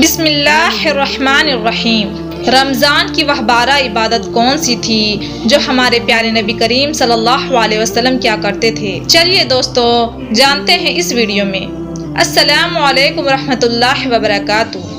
بسم اللہ الرحمن الرحیم۔ رمضان کی وہ 12 عبادت کون سی تھی جو ہمارے پیارے نبی کریم صلی اللہ علیہ وسلم کیا کرتے تھے؟ چلیے دوستو جانتے ہیں اس ویڈیو میں۔ السلام علیکم ورحمۃ اللہ وبرکاتہ۔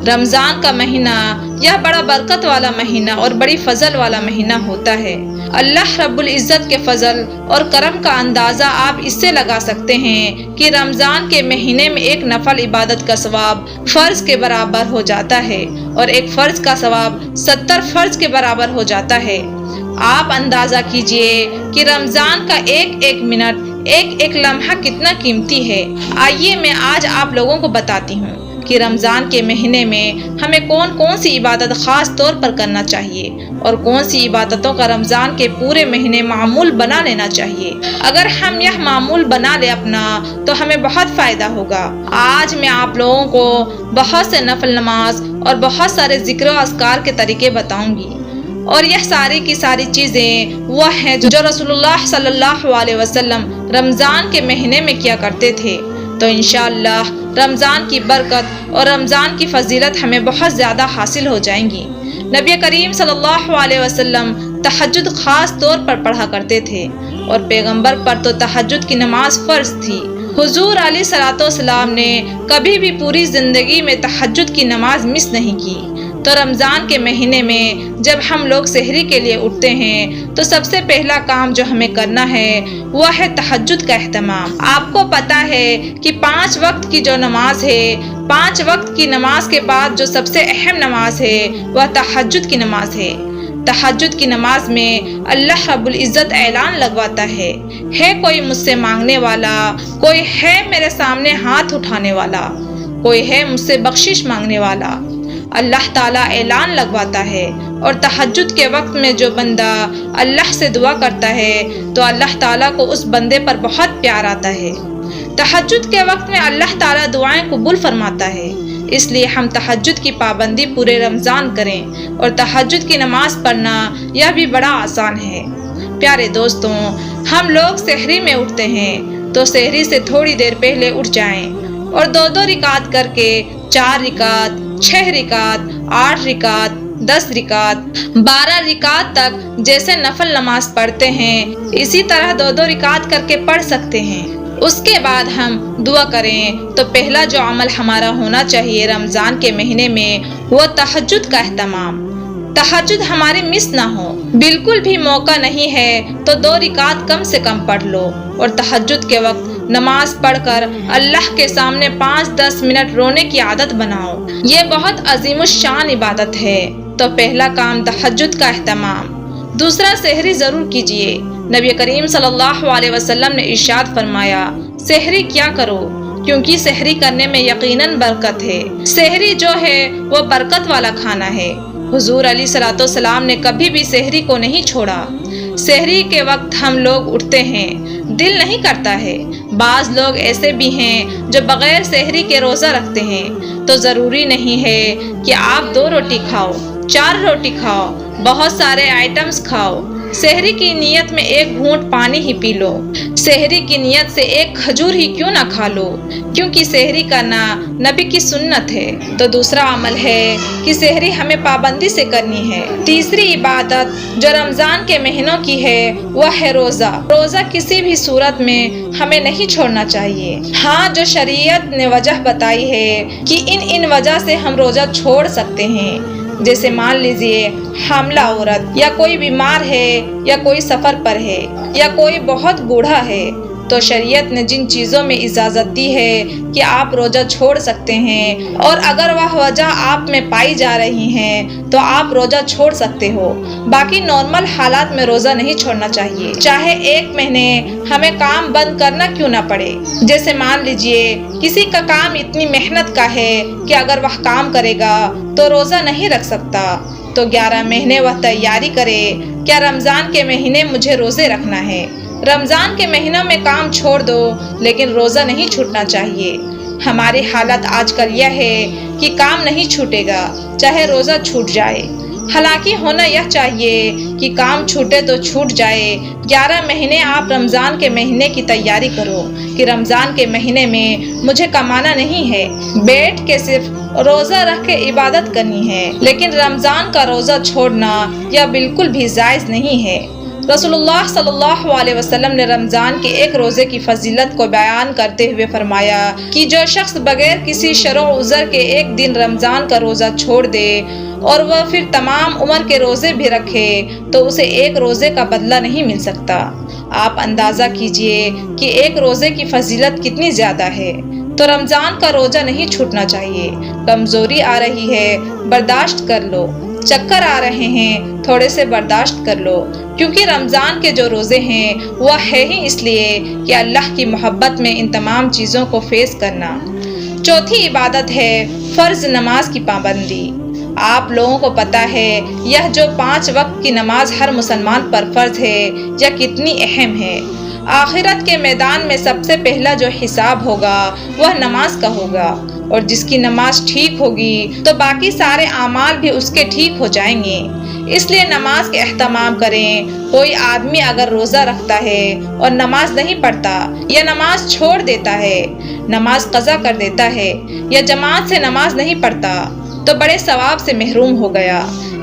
رمضان کا مہینہ یہ بڑا برکت والا مہینہ اور بڑی فضل والا مہینہ ہوتا ہے۔ اللہ رب العزت کے فضل اور کرم کا اندازہ آپ اس سے لگا سکتے ہیں کہ رمضان کے مہینے میں ایک نفل عبادت کا ثواب فرض کے برابر ہو جاتا ہے اور ایک فرض کا ثواب 70 فرض کے برابر ہو جاتا ہے۔ آپ اندازہ کیجئے کہ رمضان کا ایک منٹ، ایک لمحہ کتنا قیمتی ہے۔ آئیے میں آج آپ لوگوں کو بتاتی ہوں کہ رمضان کے مہینے میں ہمیں کون سی عبادت خاص طور پر کرنا چاہیے اور کون سی عبادتوں کا رمضان کے پورے مہینے معمول بنا لینا چاہیے۔ اگر ہم یہ معمول بنا لیں اپنا تو ہمیں بہت فائدہ ہوگا۔ آج میں آپ لوگوں کو بہت سے نفل نماز اور بہت سارے ذکر و اذکار کے طریقے بتاؤں گی، اور یہ ساری کی ساری چیزیں وہ ہیں جو رسول اللہ صلی اللہ علیہ وسلم رمضان کے مہینے میں کیا کرتے تھے۔ تو انشاءاللہ رمضان کی برکت اور رمضان کی فضیلت ہمیں بہت زیادہ حاصل ہو جائیں گی۔ نبی کریم صلی اللہ علیہ وسلم تہجد خاص طور پر پڑھا کرتے تھے اور پیغمبر پر تو تہجد کی نماز فرض تھی۔ حضور علیہ الصلوۃ والسلام نے کبھی بھی پوری زندگی میں تہجد کی نماز مس نہیں کی۔ تو رمضان کے مہینے میں جب ہم لوگ سحری کے لیے اٹھتے ہیں تو سب سے پہلا کام جو ہمیں کرنا ہے وہ ہے تہجد کا اہتمام۔ آپ کو پتا ہے کہ 5 وقت کی جو نماز ہے، 5 وقت کی نماز کے بعد جو سب سے اہم نماز ہے وہ تہجد کی نماز ہے۔ تہجد کی نماز میں اللہ رب العزت اعلان لگواتا ہے کوئی مجھ سے مانگنے والا، کوئی ہے میرے سامنے ہاتھ اٹھانے والا، کوئی ہے مجھ سے بخشش مانگنے والا۔ اللہ تعالیٰ اعلان لگواتا ہے، اور تہجد کے وقت میں جو بندہ اللہ سے دعا کرتا ہے تو اللہ تعالیٰ کو اس بندے پر بہت پیار آتا ہے۔ تہجد کے وقت میں اللہ تعالیٰ دعائیں قبول فرماتا ہے، اس لیے ہم تہجد کی پابندی پورے رمضان کریں، اور تہجد کی نماز پڑھنا یہ بھی بڑا آسان ہے۔ پیارے دوستوں، ہم لوگ سحری میں اٹھتے ہیں تو سحری سے تھوڑی دیر پہلے اٹھ جائیں اور 2 رکعت کر کے 4 رکعت، 6 رکعت، 8 رکعت، 10 رکعت، 12 رکعت تک جیسے نفل نماز پڑھتے ہیں اسی طرح 2 رکعت کر کے پڑھ سکتے ہیں۔ اس کے بعد ہم دعا کریں تو پہلا جو عمل ہمارا ہونا چاہیے رمضان کے مہینے میں وہ تہجد کا اہتمام۔ تہجد ہماری مس نہ ہو، بالکل بھی موقع نہیں ہے تو 2 رکعت کم سے کم پڑھ لو، اور تہجد کے وقت نماز پڑھ کر اللہ کے سامنے 5-10 منٹ رونے کی عادت بناؤ۔ یہ بہت عظیم الشان عبادت ہے۔ تو پہلا کام تہجد کا اہتمام۔ دوسرا، سحری ضرور کیجئے۔ نبی کریم صلی اللہ علیہ وسلم نے ارشاد فرمایا، سحری کیا کرو کیونکہ سحری کرنے میں یقیناً برکت ہے۔ سحری جو ہے وہ برکت والا کھانا ہے۔ حضور علیہ الصلوۃ والسلام نے کبھی بھی سحری کو نہیں چھوڑا۔ سحری کے وقت ہم لوگ اٹھتے ہیں، دل نہیں کرتا ہے۔ بعض لوگ ایسے بھی ہیں جو بغیر سحری کے روزہ رکھتے ہیں، تو ضروری نہیں ہے کہ آپ 2 روٹی کھاؤ، 4 روٹی کھاؤ، بہت سارے آئٹمز کھاؤ۔ سحری کی نیت میں 1 گھونٹ پانی ہی پی لو۔ سحری کی نیت سے 1 کھجور ہی کیوں نہ کھا لو، کیونکہ سحری کرنا نبی کی سنت ہے۔ تو دوسرا عمل ہے کہ سحری ہمیں پابندی سے کرنی ہے۔ تیسری عبادت جو رمضان کے مہینوں کی ہے وہ ہے روزہ۔ روزہ کسی بھی صورت میں ہمیں نہیں چھوڑنا چاہیے۔ ہاں، جو شریعت نے وجہ بتائی ہے کہ ان وجہ سے ہم روزہ چھوڑ سکتے ہیں، جیسے مان لیجئے حاملہ عورت، یا کوئی بیمار ہے، یا کوئی سفر پر ہے، یا کوئی بہت بوڑھا ہے، تو شریعت نے جن چیزوں میں اجازت دی ہے کہ آپ روزہ چھوڑ سکتے ہیں، اور اگر وہ وجہ آپ میں پائی جا رہی ہیں تو آپ روزہ چھوڑ سکتے ہو۔ باقی نارمل حالات میں روزہ نہیں چھوڑنا چاہیے، چاہے 1 مہینے ہمیں کام بند کرنا کیوں نہ پڑے۔ جیسے مان لیجئے کسی کا کام اتنی محنت کا ہے کہ اگر وہ کام کرے گا تو روزہ نہیں رکھ سکتا، تو 11 مہینے وہ تیاری کرے، کیا رمضان کے مہینے مجھے روزے رکھنا ہے۔ رمضان کے مہینوں میں کام چھوڑ دو، لیکن روزہ نہیں چھوٹنا چاہیے۔ ہماری حالت آج کل یہ ہے کہ کام نہیں چھوٹے گا چاہے روزہ چھوٹ جائے۔ हालांकि होना यह चाहिए कि काम छूटे तो छूट जाए। 11 महीने आप रमज़ान के महीने की तैयारी करो कि रमज़ान के महीने में मुझे कमाना नहीं है, बैठ के सिर्फ रोज़ा रख के इबादत करनी है। लेकिन रमज़ान का रोज़ा छोड़ना यह बिल्कुल भी जायज़ नहीं है। रसूलुल्लाह सल्लल्लाहु अलैहि वसल्लम ने रमज़ान के एक रोज़े की फजीलत को बयान करते हुए फरमाया कि जो शख्स बगैर किसी शर्अ उज़र के एक दिन रमज़ान का रोज़ा छोड़ दे और वह फिर तमाम उम्र के रोज़े भी रखे तो उसे एक रोज़े का बदला नहीं मिल सकता। आप अंदाज़ा कीजिए कि एक रोज़े की फजीलत कितनी ज़्यादा है। तो रमज़ान का रोज़ा नहीं छूटना चाहिए। कमज़ोरी आ रही है, बर्दाश्त कर लो। चक्कर आ रहे हैं, थोड़े से बर्दाश्त कर लो, क्योंकि रमज़ान के जो रोज़े हैं वह है ही इसलिए कि अल्लाह की मोहब्बत में इन तमाम चीज़ों को फेस करना। चौथी इबादत है फ़र्ज़ नमाज की पाबंदी। आप लोगों को पता है यह जो 5 वक्त की नमाज हर मुसलमान पर फ़र्ज़ है यह कितनी अहम है। आखिरत के मैदान में सबसे पहला जो हिसाब होगा वह नमाज का होगा, और जिसकी नमाज ठीक होगी तो बाकी सारे आमाल भी उसके ठीक हो जाएंगे। इसलिए नमाज के एहतमाम करें। कोई आदमी अगर रोज़ा रखता है और नमाज नहीं पढ़ता या नमाज छोड़ देता है, नमाज कज़ा कर देता है या जमात से नमाज नहीं पढ़ता तो बड़े सवाब से महरूम हो गया।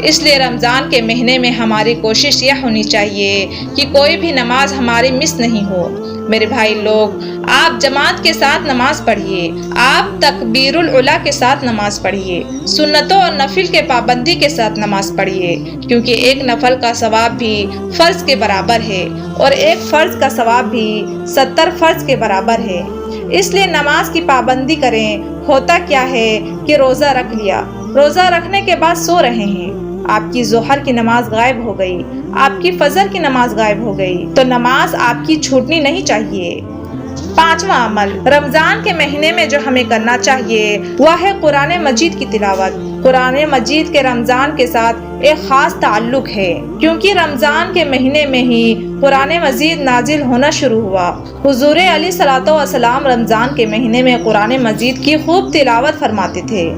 इसलिए रमज़ान के महीने में हमारी कोशिश यह होनी चाहिए कि कोई भी नमाज हमारी मिस नहीं हो। मेरे भाई लोग, आप जमात के साथ नमाज पढ़िए, आप तकबीरुल उला के साथ नमाज पढ़िए, सुन्नतों और नफिल के पाबंदी के साथ नमाज पढ़िए, क्योंकि एक नफल का सवाब भी फ़र्ज के बराबर है और एक फ़र्ज का सवाब भी 70 फ़र्ज के बराबर है। इसलिए नमाज की पाबंदी करें। होता क्या है कि रोज़ा रख लिया, रोज़ा रखने के बाद सो रहे हैं, आपकी ज़ोहर की नमाज गायब हो गई, आपकी फजर की नमाज गायब हो गई, तो नमाज आपकी छूटनी नहीं चाहिए। 5वां अमल रमज़ान के महीने में जो हमें करना चाहिए वह है कुरान मजीद की तिलावत। कुरान मजीद के रमज़ान के साथ एक ख़ास ताल्लुक है, क्योंकि रमज़ान के महीने में ही कुरान मजीद नाजिल होना शुरू हुआ। हुजूर अलैहिस्सलातु वस्सलाम रमज़ान के महीने में कुरान मजीद की खूब तिलावत फरमाते थे।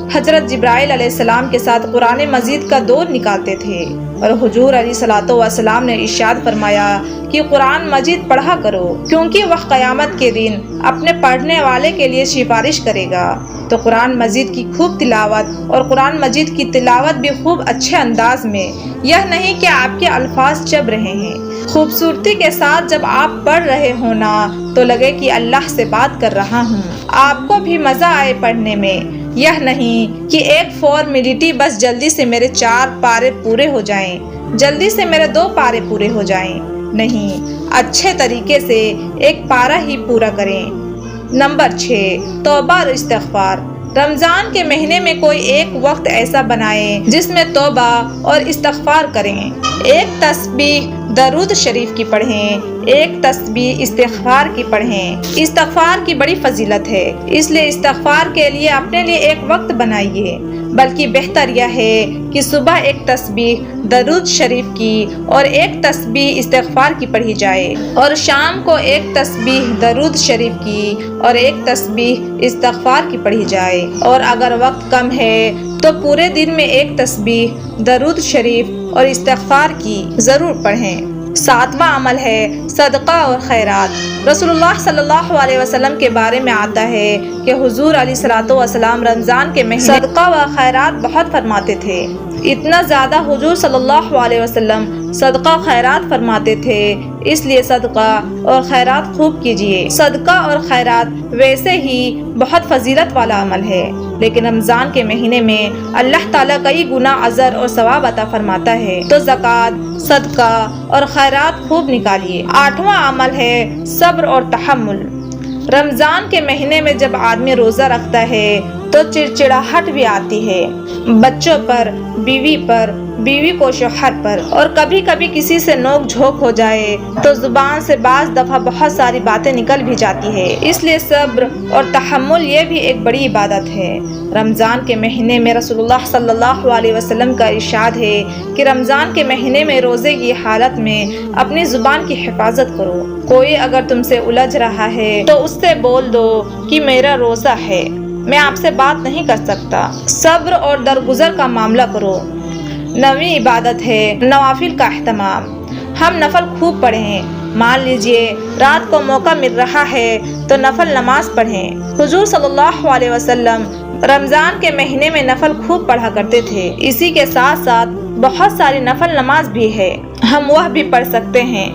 हजरत जिब्राइल अलैहिस्सलाम के साथ कुरान मजीद का दौर निकालते थे और हुजूर अलैहिस्सलातु वस्सलाम ने इरशाद फरमाया कि कुरान मजीद पढ़ा करो, क्योंकि वह क़यामत के दिन अपने पढ़ने वाले के लिए सिफारिश करेगा। तो कुरान मजीद की खूब तिलावत, और कुरान मजीद की तिलावत भी खूब अच्छे अंदाज में, यह नहीं कि आपके अल्फाज चब रहे हैं। खूबसूरती के साथ जब आप पढ़ रहे हो ना तो लगे कि अल्लाह से बात कर रहा हूँ, आपको भी मज़ा आए पढ़ने में। यह नहीं कि एक फॉर्मेलिटी, बस जल्दी से मेरे 4 पारे पूरे हो जाएं, जल्दी से मेरे 2 पारे पूरे हो जाएं। नहीं, अच्छे तरीके से एक पारा ही पूरा करें। नंबर 6 तौबा और इस्तिग़फ़ार। रमज़ान के महीने में कोई एक वक्त ऐसा बनाएं जिसमें तौबा और इस्तिग़फ़ार करें। एक तस्बीह दरूद शरीफ की पढ़ें, एक तस्बीह इस्तिग़फ़ार की पढ़ें। इस्तिग़फ़ार की बड़ी फजीलत है, इसलिए इस्तिग़फ़ार के लिए अपने लिए एक वक्त बनाइए। बल्कि बेहतर यह है कि सुबह एक तस्बीह दरूद शरीफ की और एक तस्बीह इस्तिग़फ़ार की पढ़ी जाए, और शाम को एक तस्बीह दरूद शरीफ की और एक तस्बीह इस्तिग़फ़ार की पढ़ी जाए। और अगर वक्त कम है तो पूरे दिन में एक तस्बीह दरूद शरीफ और इस्तिग़फ़ार की ज़रूर पढ़ें। 7वां अमल है सदका और खैरात। रसूलुल्लाह सल्लल्लाहु अलैहि वसल्लम के बारे में आता है कि हुजूर अलैहिस्सलातु वस्सलाम रमज़ान के महीने सदका व खैरात बहुत फरमाते थे। इतना ज़्यादा हुजूर सल्लल्लाहु अलैहि वसल्लम सदका खैरात फरमाते थे, इसलिए सदका और खैरात खूब कीजिए। सदका और खैरात वैसे ही बहुत फजीलत वाला अमल है, लेकिन रमज़ान के महीने में अल्लाह ताला कई गुना अजर और सवाब अता फरमाता है। तो ज़कात, सदका और खैरात खूब निकालिए। 8वां अमल है सब्र और तहम्मुल। रमज़ान के महीने में जब आदमी रोज़ा रखता है तो चिड़चिड़ाहट भी आती है, बच्चों पर, बीवी को शौहर पर, और कभी कभी किसी से नोक झोंक हो जाए तो जुबान से बाज़ दफ़ा बहुत सारी बातें निकल भी जाती है। इसलिए सब्र और तहम्मुल ये भी एक बड़ी इबादत है। रमज़ान के महीने में रसूलुल्लाह सल्लल्लाहु अलैहि वसल्लम का इरशाद है कि रमज़ान के महीने में रोज़े की हालत में अपनी ज़ुबान की हिफाजत करो। कोई अगर तुमसे उलझ रहा है तो उससे बोल दो कि मेरा रोज़ा है, मैं आपसे बात नहीं कर सकता। सब्र और दरगुजर का मामला करो। 9वीं इबादत है नवाफिल का अहतमाम। हम नफल खूब पढ़ें। मान लीजिए रात को मौका मिल रहा है तो नफल नमाज पढ़ें। हुजूर सल्लल्लाहु अलैहि वसल्लम रमज़ान के महीने में नफल खूब पढ़ा करते थे। इसी के साथ साथ बहुत सारी नफल नमाज भी है, हम वह भी पढ़ सकते हैं।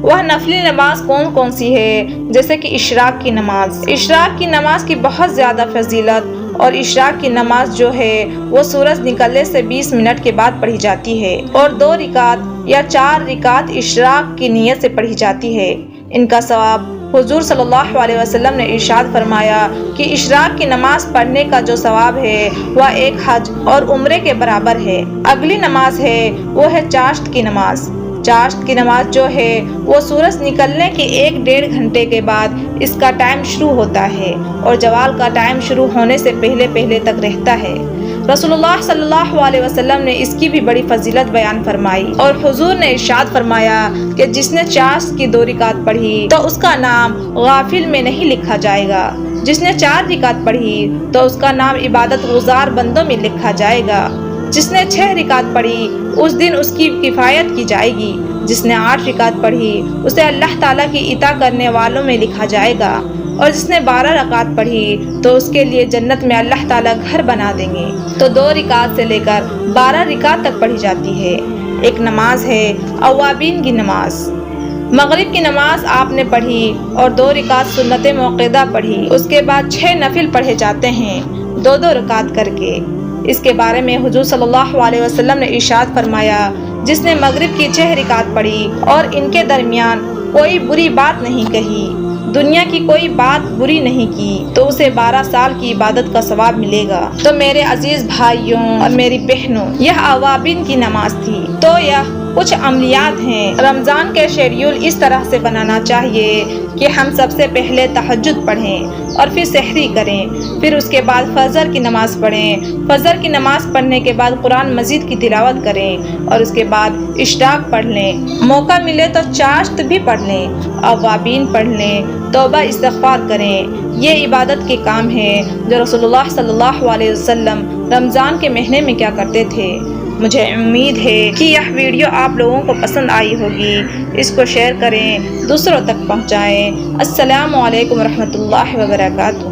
वह नफली नमाज कौन कौन सी है? जैसे कि इशराक की नमाज। इशराक की नमाज की बहुत ज़्यादा फजीलत, और इशराक की नमाज जो है वो सूरज निकलने से 20 मिनट के बाद पढ़ी जाती है और 2 रिकात या 4 रिकात इशराक की नियत से पढ़ी जाती है। इनका सवाब हुजूर सल्लल्लाहु अलैहि वसल्लम ने इरशाद फरमाया कि इशराक की नमाज पढ़ने का जो सवाब है वह एक हज और उम्रे के बराबर है। अगली नमाज है वो है चाश्त की नमाज। चाश्त की नमाज जो है वो सूरज निकलने के 1-1.5 घंटे के बाद इसका टाइम शुरू होता है और जवाल का टाइम शुरू होने से पहले पहले तक रहता है। रसूलुल्लाह सल्लल्लाहु अलैहि वसल्लम ने इसकी भी बड़ी फजीलत बयान फरमाई और हुजूर ने इरशाद फरमाया कि जिसने चाश्त की 2 रिकात पढ़ी तो उसका नाम गाफिल में नहीं लिखा जाएगा। जिसने 4 रिकात पढ़ी तो उसका नाम इबादत गुजार बंदों में लिखा जाएगा। जिसने 6 रिकात पढ़ी उस दिन उसकी किफ़ायत की जाएगी। जिसने 8 रिकात पढ़ी उसे अल्लाह ताला की इता करने वालों में लिखा जाएगा। और जिसने 12 रकात पढ़ी तो उसके लिए जन्नत में अल्लाह ताला घर बना देंगे। तो 2 रिकात से लेकर 12 रिकात तक पढ़ी जाती है। एक नमाज है अवाबीन की नमाज। मगरिब की नमाज आपने पढ़ी और 2 रिकात सुन्नत मौक़ूदा पढ़ी। उसके बाद 6 नफिल पढ़े जाते हैं 2-2 रकात करके। इसके बारे में हुजूर सल्लल्लाहु अलैहि वसल्लम ने इरशाद फरमाया, जिसने मगरिब की 6 रिकात पढ़ी और इनके दरमियान कोई बुरी बात नहीं कही, दुनिया की कोई बात बुरी नहीं की, तो उसे 12 साल की इबादत का सवाब मिलेगा। तो मेरे अजीज भाइयों और मेरी बहनों, यह अवाबिन की नमाज थी। तो यह कुछ अमलियात हैं। रमज़ान के शेड्यूल इस तरह से बनाना चाहिए कि हम सबसे पहले तहज्जुद पढ़ें और फिर सहरी करें, फिर उसके बाद फजर की नमाज़ पढ़ें। फजर की नमाज़ पढ़ने के बाद कुरान मजीद की तिलावत करें और उसके बाद इशराक पढ़ लें। मौका मिले तो चाश्त भी पढ़ लें, अवाबीन पढ़ लें, तौबा इस्तिग़फ़ार करें। ये इबादत के काम है जो रसूलुल्लाह सल्लल्लाहु अलैहि वसल्लम रमज़ान के महीने में क्या करते थे। मुझे उम्मीद है कि यह वीडियो आप लोगों को पसंद आई होगी। इसको शेयर करें, दूसरों तक पहुंचाएं। अस्सलामु अलैकुम रहमतुल्लाहि व बरकातुहू।